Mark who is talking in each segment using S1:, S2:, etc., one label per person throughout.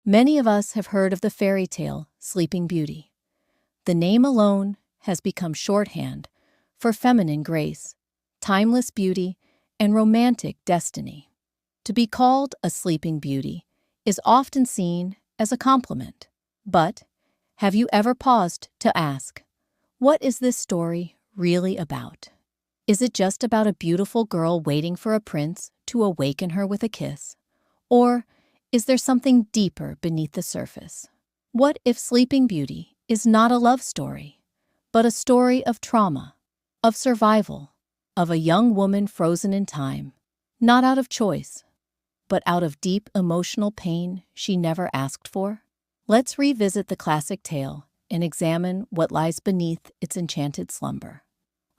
S1: Many of us have heard of the fairy tale Sleeping Beauty. The name alone has become shorthand for feminine grace, timeless beauty, and romantic destiny. To be called a sleeping beauty is often seen as a compliment. But have you ever paused to ask, what is this story really about? Is it just about a beautiful girl waiting for a prince to awaken her with a kiss? Or is there something deeper beneath the surface? What if Sleeping Beauty is not a love story, but a story of trauma, of survival, of a young woman frozen in time, not out of choice, but out of deep emotional pain she never asked for? Let's revisit the classic tale and examine what lies beneath its enchanted slumber.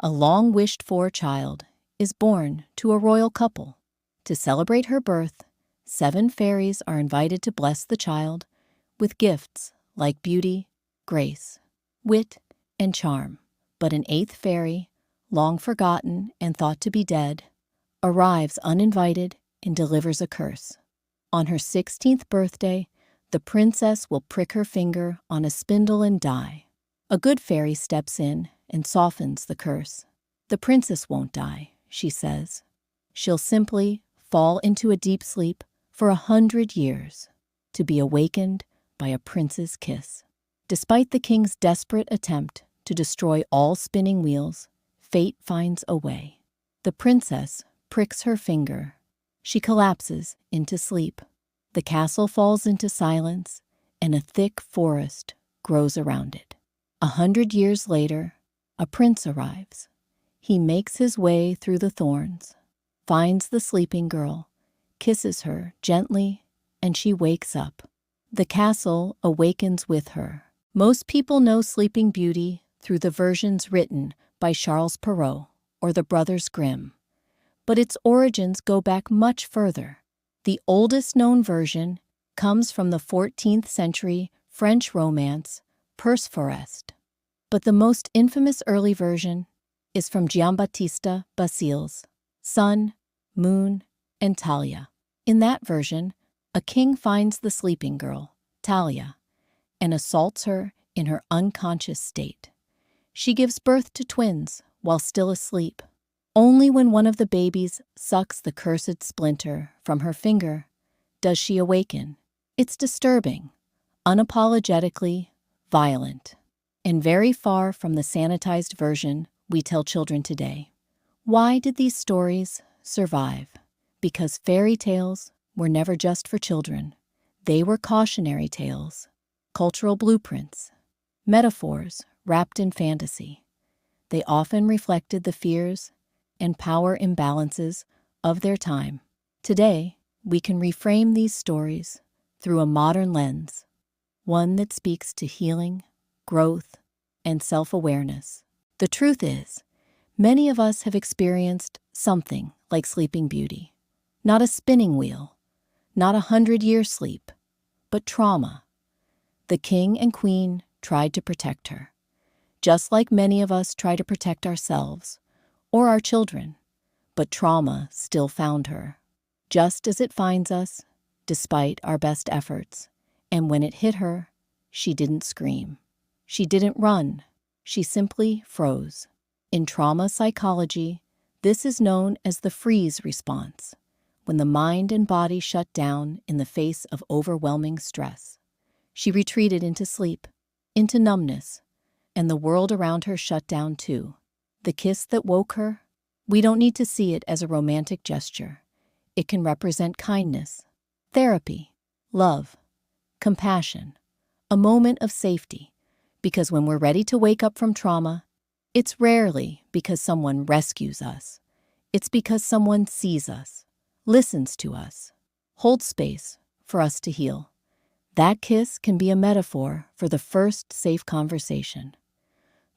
S1: A long-wished-for child is born to a royal couple. To celebrate her birth, 7 fairies are invited to bless the child with gifts like beauty, grace, wit, and charm. But an 8th fairy, long forgotten and thought to be dead, arrives uninvited and delivers a curse. On her 16th birthday, the princess will prick her finger on a spindle and die. A good fairy steps in and softens the curse. The princess won't die, she says. She'll simply fall into a deep sleep for 100 years, to be awakened by a prince's kiss. Despite the king's desperate attempt to destroy all spinning wheels, fate finds a way. The princess pricks her finger. She collapses into sleep. The castle falls into silence, and a thick forest grows around it. 100 years later, a prince arrives. He makes his way through the thorns, finds the sleeping girl, kisses her gently, and she wakes up. The castle awakens with her. Most people know Sleeping Beauty through the versions written by Charles Perrault or the Brothers Grimm, but its origins go back much further. The oldest known version comes from the 14th century French romance Perrault, but the most infamous early version is from Giambattista Basile's Sun, Moon, and Talia. In that version, a king finds the sleeping girl, Talia, and assaults her in her unconscious state. She gives birth to twins while still asleep. Only when one of the babies sucks the cursed splinter from her finger does she awaken. It's disturbing, unapologetically violent, and very far from the sanitized version we tell children today. Why did these stories survive? Because fairy tales were never just for children. They were cautionary tales, cultural blueprints, metaphors wrapped in fantasy. They often reflected the fears and power imbalances of their time. Today, we can reframe these stories through a modern lens, one that speaks to healing, growth, and self-awareness. The truth is, many of us have experienced something like Sleeping Beauty. Not a spinning wheel, not 100-year sleep, but trauma. The king and queen tried to protect her, just like many of us try to protect ourselves or our children, but trauma still found her, just as it finds us, despite our best efforts. And when it hit her, she didn't scream. She didn't run. She simply froze. In trauma psychology, this is known as the freeze response, when the mind and body shut down in the face of overwhelming stress. She retreated into sleep, into numbness, and the world around her shut down too. The kiss that woke her, we don't need to see it as a romantic gesture. It can represent kindness, therapy, love, compassion, a moment of safety, because when we're ready to wake up from trauma, it's rarely because someone rescues us. It's because someone sees us, listens to us, holds space for us to heal. That kiss can be a metaphor for the first safe conversation.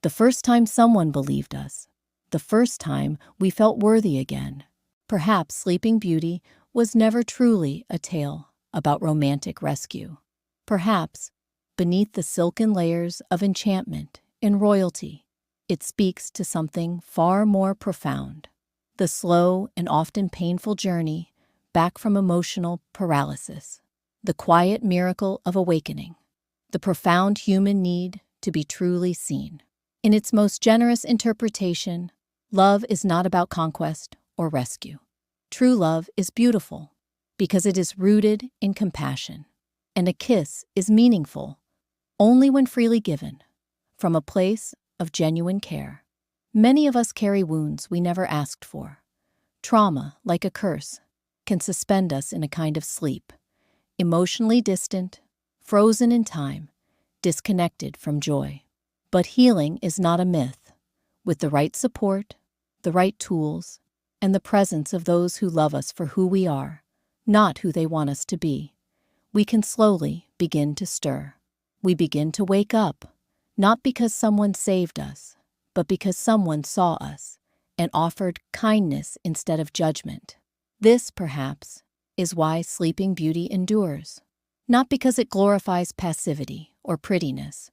S1: The first time someone believed us. The first time we felt worthy again. Perhaps Sleeping Beauty was never truly a tale about romantic rescue. Perhaps, beneath the silken layers of enchantment and royalty, it speaks to something far more profound. The slow and often painful journey back from emotional paralysis. the quiet miracle of awakening, the profound human need to be truly seen. In its most generous interpretation, love is not about conquest or rescue. True love is beautiful because it is rooted in compassion, and a kiss is meaningful only when freely given, from a place of genuine care. Many of us carry wounds we never asked for. Trauma, like a curse, can suspend us in a kind of sleep, emotionally distant, frozen in time, disconnected from joy. But healing is not a myth. With the right support, the right tools, and the presence of those who love us for who we are, not who they want us to be, we can slowly begin to stir. We begin to wake up, not because someone saved us, but because someone saw us and offered kindness instead of judgment. This, perhaps, is why Sleeping Beauty endures. Not because it glorifies passivity or prettiness,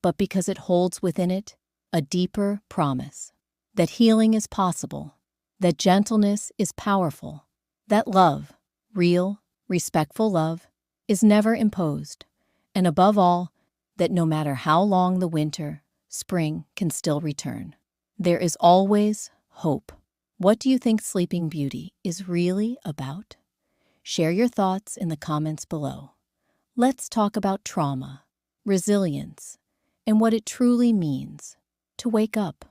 S1: but because it holds within it a deeper promise that healing is possible, that gentleness is powerful, that love, real, respectful love, is never imposed, and above all, that no matter how long the winter, spring can still return. There is always hope. What do you think Sleeping Beauty is really about? Share your thoughts in the comments below. Let's talk about trauma, resilience, and what it truly means to wake up.